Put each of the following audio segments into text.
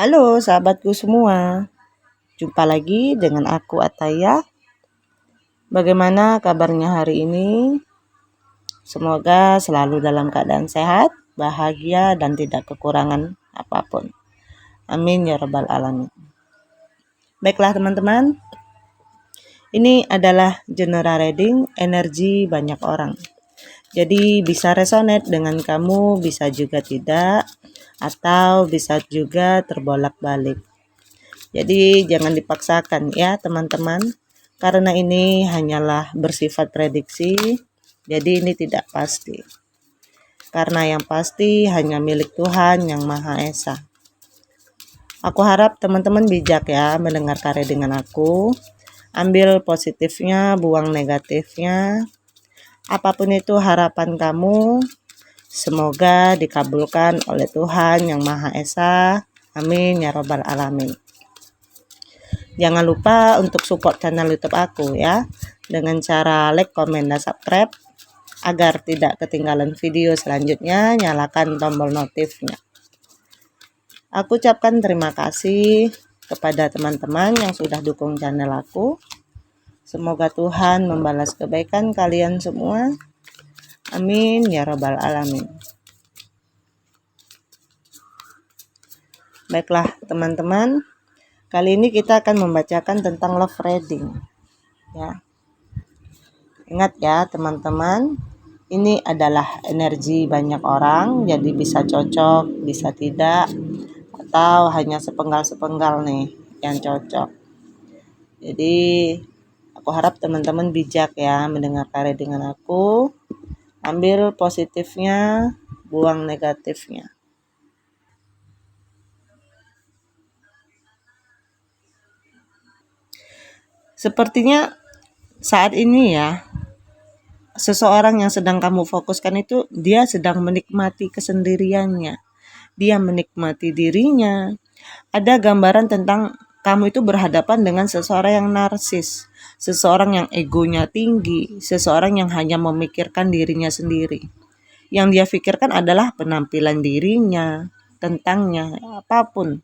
Halo sahabatku semua, jumpa lagi dengan aku Ataya. Bagaimana kabarnya hari ini? Semoga selalu dalam keadaan sehat, bahagia, dan tidak kekurangan apapun. Amin ya rabbal alamin. Baiklah teman-teman, ini adalah general reading energi banyak orang. Jadi bisa resonate dengan kamu, bisa juga tidak, atau bisa juga terbolak-balik. Jadi jangan dipaksakan ya teman-teman, karena ini hanyalah bersifat prediksi, jadi ini tidak pasti. Karena yang pasti hanya milik Tuhan yang Maha Esa. Aku harap teman-teman bijak ya mendengar karya dengan aku. Ambil positifnya, buang negatifnya. Apapun itu harapan kamu, semoga dikabulkan oleh Tuhan yang Maha Esa. Amin ya rabbal alamin. Jangan lupa untuk support channel YouTube aku ya, dengan cara like, komen, dan subscribe agar tidak ketinggalan video selanjutnya. Nyalakan tombol notifnya. Aku ucapkan terima kasih kepada teman-teman yang sudah dukung channel aku. Semoga Tuhan membalas kebaikan kalian semua. Amin ya rabbal alamin. Baiklah teman-teman, kali ini kita akan membacakan tentang love reading ya. Ingat ya teman-teman, ini adalah energi banyak orang, jadi bisa cocok, bisa tidak, atau hanya sepenggal-sepenggal nih yang cocok. Jadi aku harap teman-teman bijak ya mendengar karya dengan aku. Ambil positifnya, buang negatifnya. Sepertinya saat ini ya, seseorang yang sedang kamu fokuskan itu dia sedang menikmati kesendiriannya. Dia menikmati dirinya. Ada gambaran tentang kamu itu berhadapan dengan seseorang yang narsis, seseorang yang egonya tinggi, seseorang yang hanya memikirkan dirinya sendiri. Yang dia pikirkan adalah penampilan dirinya, tentangnya, apapun.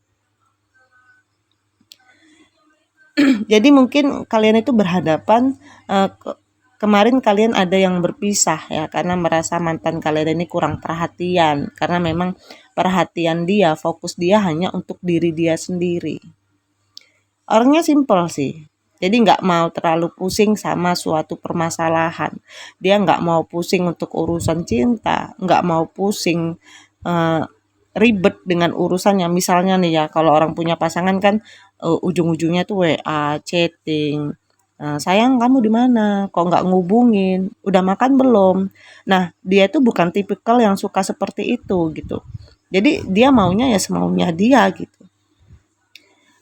Jadi mungkin kalian itu berhadapan, kemarin kalian ada yang berpisah ya, karena merasa mantan kalian ini kurang perhatian, karena memang perhatian dia, fokus dia hanya untuk diri dia sendiri. Orangnya simpel sih, jadi nggak mau terlalu pusing sama suatu permasalahan. Dia nggak mau pusing untuk urusan cinta, nggak mau pusing eh, ribet dengan urusannya. Misalnya nih ya, kalau orang punya pasangan kan ujung-ujungnya tuh WA, chatting. Sayang kamu di mana? Kok nggak ngubungin? Udah makan belum? Nah, dia tuh bukan tipikal yang suka seperti itu gitu. Jadi dia maunya ya semaunya dia gitu.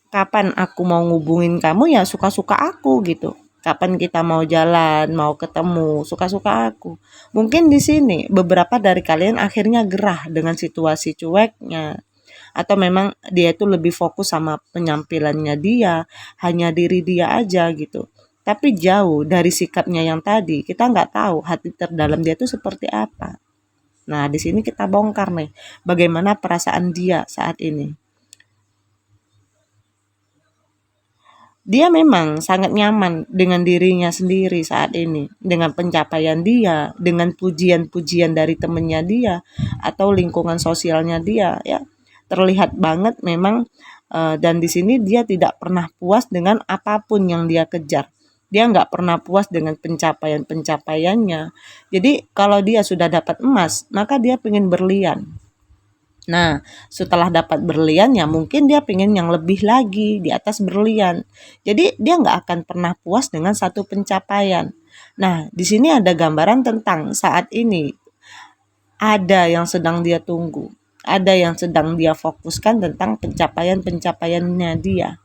Kapan aku mau ngubungin kamu ya suka-suka aku gitu. Kapan kita mau jalan, mau ketemu, suka-suka aku. Mungkin di sini beberapa dari kalian akhirnya gerah dengan situasi cueknya. Atau memang dia itu lebih fokus sama penampilannya dia, hanya diri dia aja gitu. Tapi jauh dari sikapnya yang tadi, kita nggak tahu hati terdalam dia itu seperti apa. Nah, di sini kita bongkar nih, bagaimana perasaan dia saat ini. Dia memang sangat nyaman dengan dirinya sendiri saat ini, dengan pencapaian dia, dengan pujian-pujian dari temennya dia, atau lingkungan sosialnya dia, ya. Terlihat banget memang, dan di sini dia tidak pernah puas dengan apapun yang dia kejar. Dia nggak pernah puas dengan pencapaian-pencapaiannya. Jadi kalau dia sudah dapat emas, maka dia pengen berlian. Nah, setelah dapat berlian ya mungkin dia pengen yang lebih lagi di atas berlian. Jadi dia nggak akan pernah puas dengan satu pencapaian. Nah, di sini ada gambaran tentang saat ini ada yang sedang dia tunggu. Ada yang sedang dia fokuskan tentang pencapaian-pencapaiannya dia.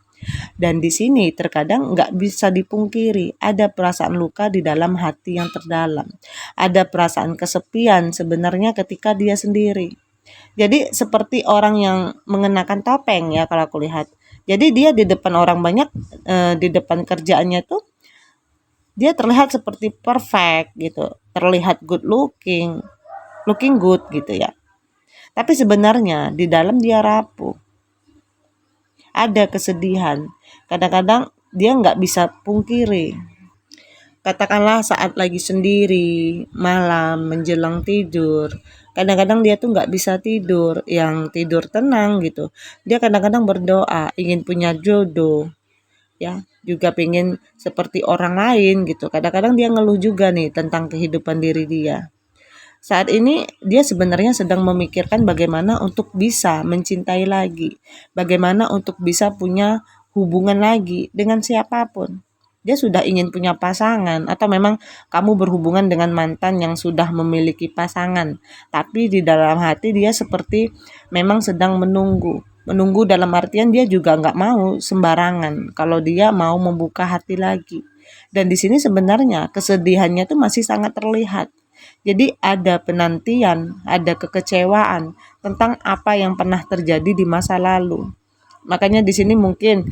Dan di sini terkadang nggak bisa dipungkiri, ada perasaan luka di dalam hati yang terdalam. Ada perasaan kesepian sebenarnya ketika dia sendiri. Jadi seperti orang yang mengenakan topeng ya kalau aku lihat. Jadi dia di depan orang banyak, di depan kerjaannya tuh dia terlihat seperti perfect gitu, terlihat good looking, looking good gitu ya. Tapi sebenarnya di dalam dia rapuh. ada kesedihan. Kadang-kadang dia nggak bisa pungkiri. Katakanlah saat lagi sendiri, malam menjelang tidur, kadang-kadang dia tuh nggak bisa tidur, yang tidur tenang gitu. Dia kadang-kadang berdoa, ingin punya jodoh, ya, juga pengen seperti orang lain gitu. Kadang-kadang dia ngeluh juga nih tentang kehidupan diri dia. Saat ini dia sebenarnya sedang memikirkan bagaimana untuk bisa mencintai lagi, bagaimana untuk bisa punya hubungan lagi dengan siapapun. Dia sudah ingin punya pasangan atau memang kamu berhubungan dengan mantan yang sudah memiliki pasangan, tapi di dalam hati dia seperti memang sedang menunggu. Menunggu dalam artian dia juga nggak mau sembarangan kalau dia mau membuka hati lagi. Dan di sini sebenarnya kesedihannya itu masih sangat terlihat. Jadi ada penantian, ada kekecewaan tentang apa yang pernah terjadi di masa lalu. Makanya di sini mungkin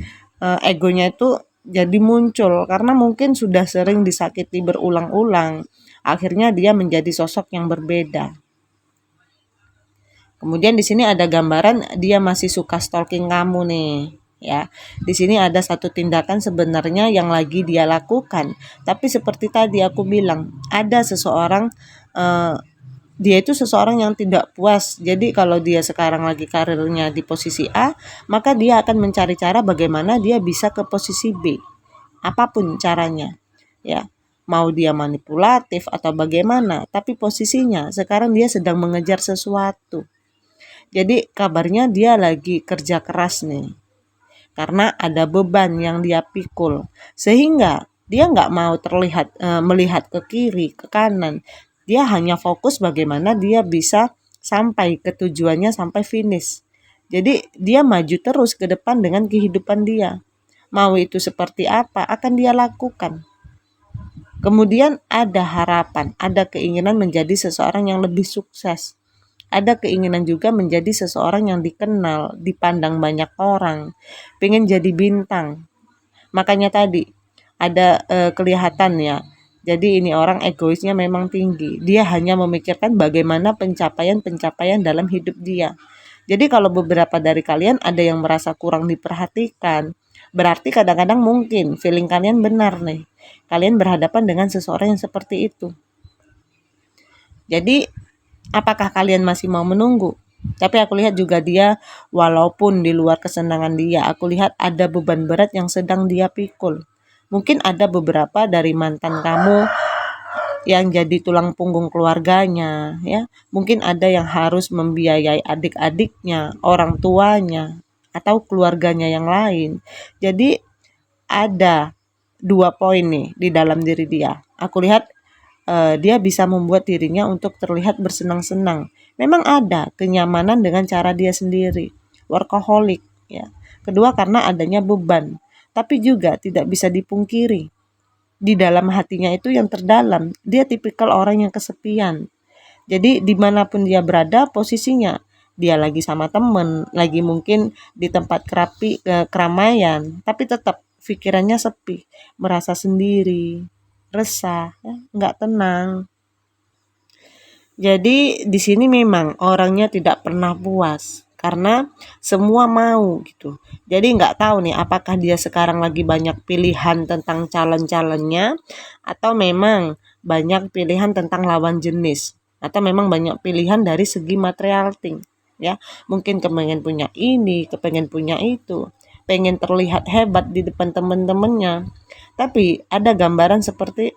egonya itu jadi muncul karena mungkin sudah sering disakiti berulang-ulang. Akhirnya dia menjadi sosok yang berbeda. Kemudian di sini ada gambaran dia masih suka stalking kamu nih, ya. Di sini ada satu tindakan sebenarnya yang lagi dia lakukan, tapi seperti tadi aku bilang, ada seseorang dia itu seseorang yang tidak puas. Jadi kalau dia sekarang lagi karirnya di posisi A, maka dia akan mencari cara bagaimana dia bisa ke posisi B. Apapun caranya, ya. Mau dia manipulatif atau bagaimana, tapi posisinya sekarang dia sedang mengejar sesuatu. Jadi kabarnya dia lagi kerja keras nih, karena ada beban yang dia pikul, sehingga dia nggak mau melihat ke kiri, ke kanan. Dia hanya fokus bagaimana dia bisa sampai ke tujuannya, sampai finish. Jadi dia maju terus ke depan dengan kehidupan dia. Mau itu seperti apa akan dia lakukan. Kemudian ada harapan, ada keinginan menjadi seseorang yang lebih sukses. Ada keinginan juga menjadi seseorang yang dikenal, dipandang banyak orang, pengen jadi bintang. Makanya tadi ada kelihatan ya. Jadi ini orang egoisnya memang tinggi. Dia hanya memikirkan bagaimana pencapaian-pencapaian dalam hidup dia. Jadi kalau beberapa dari kalian ada yang merasa kurang diperhatikan, berarti kadang-kadang mungkin feeling kalian benar nih. Kalian berhadapan dengan seseorang yang seperti itu. Jadi apakah kalian masih mau menunggu? Tapi aku lihat juga dia, walaupun di luar kesenangan dia, aku lihat ada beban berat yang sedang dia pikul. Mungkin ada beberapa dari mantan kamu yang jadi tulang punggung keluarganya, ya. Mungkin ada yang harus membiayai adik-adiknya, orang tuanya, atau keluarganya yang lain. Jadi ada 2 poin nih di dalam diri dia. Aku lihat dia bisa membuat dirinya untuk terlihat bersenang-senang. Memang ada kenyamanan dengan cara dia sendiri, workaholic, ya. Kedua karena adanya beban, tapi juga tidak bisa dipungkiri. Di dalam hatinya itu yang terdalam, dia tipikal orang yang kesepian. Jadi dimanapun dia berada posisinya, dia lagi sama temen, lagi mungkin di tempat keramaian, tapi tetap pikirannya sepi, merasa sendiri, resah, ya, nggak tenang. Jadi di sini memang orangnya tidak pernah puas karena semua mau gitu. Jadi nggak tahu nih apakah dia sekarang lagi banyak pilihan tentang calon-calonnya atau memang banyak pilihan tentang lawan jenis atau memang banyak pilihan dari segi material thing, ya. Mungkin kepengen punya ini, kepengen punya itu, pengen terlihat hebat di depan teman-temannya. Tapi ada gambaran seperti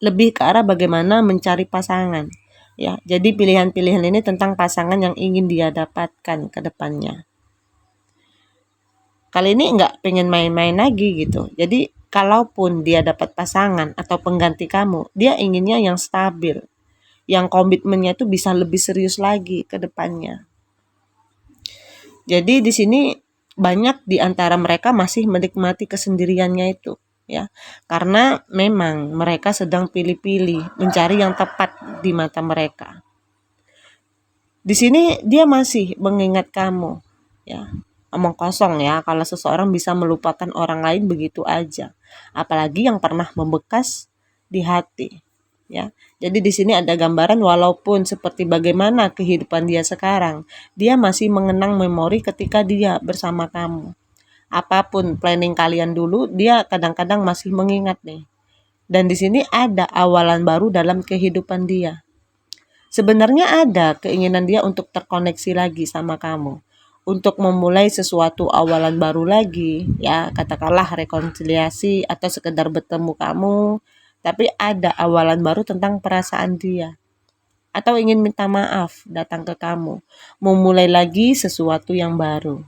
lebih ke arah bagaimana mencari pasangan. Ya, jadi pilihan-pilihan ini tentang pasangan yang ingin dia dapatkan ke depannya. Kali ini nggak pengen main-main lagi gitu. Jadi kalaupun dia dapat pasangan atau pengganti kamu, dia inginnya yang stabil, yang komitmennya itu bisa lebih serius lagi ke depannya. Jadi di sini banyak di antara mereka masih menikmati kesendiriannya itu, ya. Karena memang mereka sedang pilih-pilih, mencari yang tepat di mata mereka. Di sini dia masih mengingat kamu, ya. Omong kosong ya kalau seseorang bisa melupakan orang lain begitu aja, apalagi yang pernah membekas di hati, ya. Jadi di sini ada gambaran walaupun seperti bagaimana kehidupan dia sekarang, dia masih mengenang memori ketika dia bersama kamu. Apapun planning kalian dulu, dia kadang-kadang masih mengingat nih. Dan di sini ada awalan baru dalam kehidupan dia. Sebenarnya ada keinginan dia untuk terkoneksi lagi sama kamu. Untuk memulai sesuatu awalan baru lagi, ya katakanlah rekonsiliasi atau sekedar bertemu kamu. Tapi ada awalan baru tentang perasaan dia. Atau ingin minta maaf datang ke kamu. Memulai lagi sesuatu yang baru.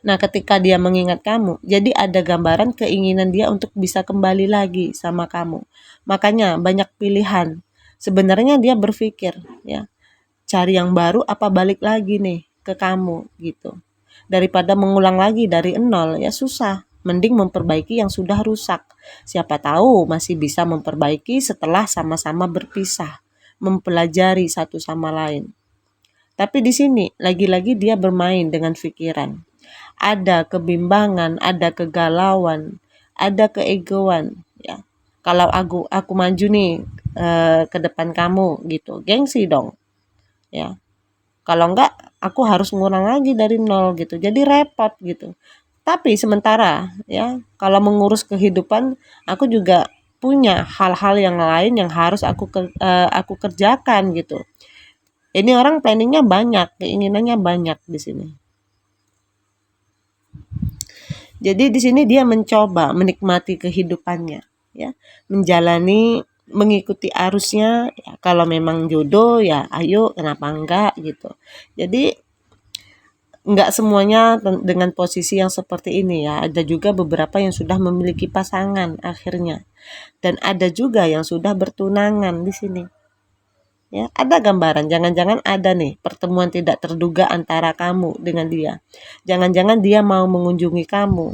Nah, ketika dia mengingat kamu, jadi ada gambaran keinginan dia untuk bisa kembali lagi sama kamu. Makanya banyak pilihan. Sebenarnya dia berpikir, ya, cari yang baru apa balik lagi nih ke kamu gitu. Daripada mengulang lagi dari nol, ya susah. Mending memperbaiki yang sudah rusak. Siapa tahu masih bisa memperbaiki setelah sama-sama berpisah, mempelajari satu sama lain. Tapi di sini lagi-lagi dia bermain dengan pikiran. Ada kebimbangan, ada kegalauan, ada keegoan, ya. Kalau aku maju nih ke depan kamu gitu, gengsi dong, ya. Kalau enggak, aku harus ngurang lagi dari nol gitu, jadi repot gitu. Tapi sementara, ya, kalau mengurus kehidupan, aku juga punya hal-hal yang lain yang harus aku kerjakan gitu. Ini orang planningnya banyak, keinginannya banyak di sini. Jadi di sini dia mencoba menikmati kehidupannya, ya, menjalani, mengikuti arusnya. Ya, kalau memang jodoh ya ayo, kenapa enggak gitu. Jadi enggak semuanya dengan posisi yang seperti ini ya. Ada juga beberapa yang sudah memiliki pasangan akhirnya, dan ada juga yang sudah bertunangan di sini. Ya, ada gambaran, jangan-jangan ada nih pertemuan tidak terduga antara kamu dengan dia. Jangan-jangan dia mau mengunjungi kamu.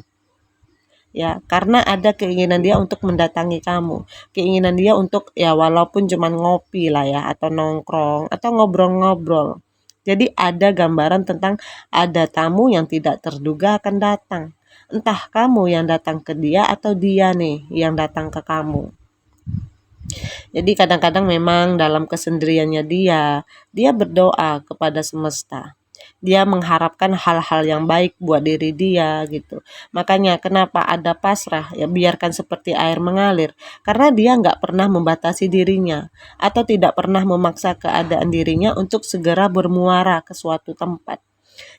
Ya, karena ada keinginan dia untuk mendatangi kamu. Keinginan dia untuk ya walaupun cuma ngopi lah ya, atau nongkrong, atau ngobrol-ngobrol. Jadi ada gambaran tentang ada tamu yang tidak terduga akan datang. Entah kamu yang datang ke dia atau dia nih yang datang ke kamu. Jadi kadang-kadang memang dalam kesendiriannya dia berdoa kepada semesta. Dia mengharapkan hal-hal yang baik buat diri dia gitu. Makanya kenapa ada pasrah, ya biarkan seperti air mengalir. Karena dia nggak pernah membatasi dirinya atau tidak pernah memaksa keadaan dirinya untuk segera bermuara ke suatu tempat.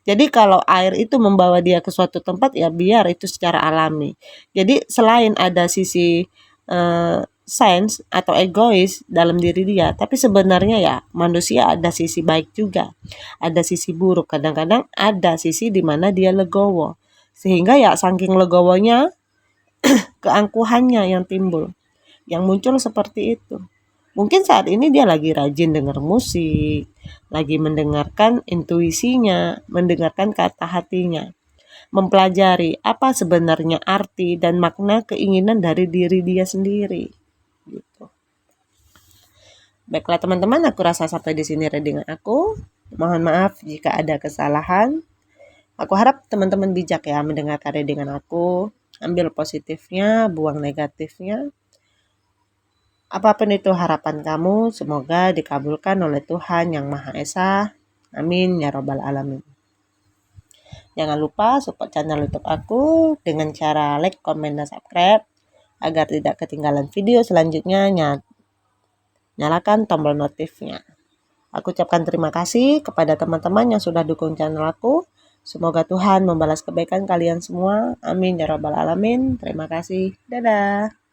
Jadi kalau air itu membawa dia ke suatu tempat, ya biar itu secara alami. Jadi selain ada sisi sains atau egois dalam diri dia, tapi sebenarnya ya manusia ada sisi baik juga, ada sisi buruk. Kadang-kadang ada sisi di mana dia legowo, sehingga ya saking legowonya keangkuhannya yang timbul, yang muncul seperti itu. Mungkin saat ini dia lagi rajin dengar musik, lagi mendengarkan intuisinya, mendengarkan kata hatinya, mempelajari apa sebenarnya arti dan makna keinginan dari diri dia sendiri. Gitu. Baiklah teman-teman, aku rasa sampai di sini readingan aku. Mohon maaf jika ada kesalahan. Aku harap teman-teman bijak ya mendengarkan readingan aku. Ambil positifnya, buang negatifnya. Apapun itu harapan kamu, semoga dikabulkan oleh Tuhan Yang Maha Esa. Amin ya robbal alamin. Jangan lupa support channel YouTube aku dengan cara like, komen, dan subscribe agar tidak ketinggalan video selanjutnya. Nyalakan tombol notifnya. Aku ucapkan terima kasih kepada teman-teman yang sudah dukung channel aku. Semoga Tuhan membalas kebaikan kalian semua. Amin ya rabbal alamin. Terima kasih. Dadah.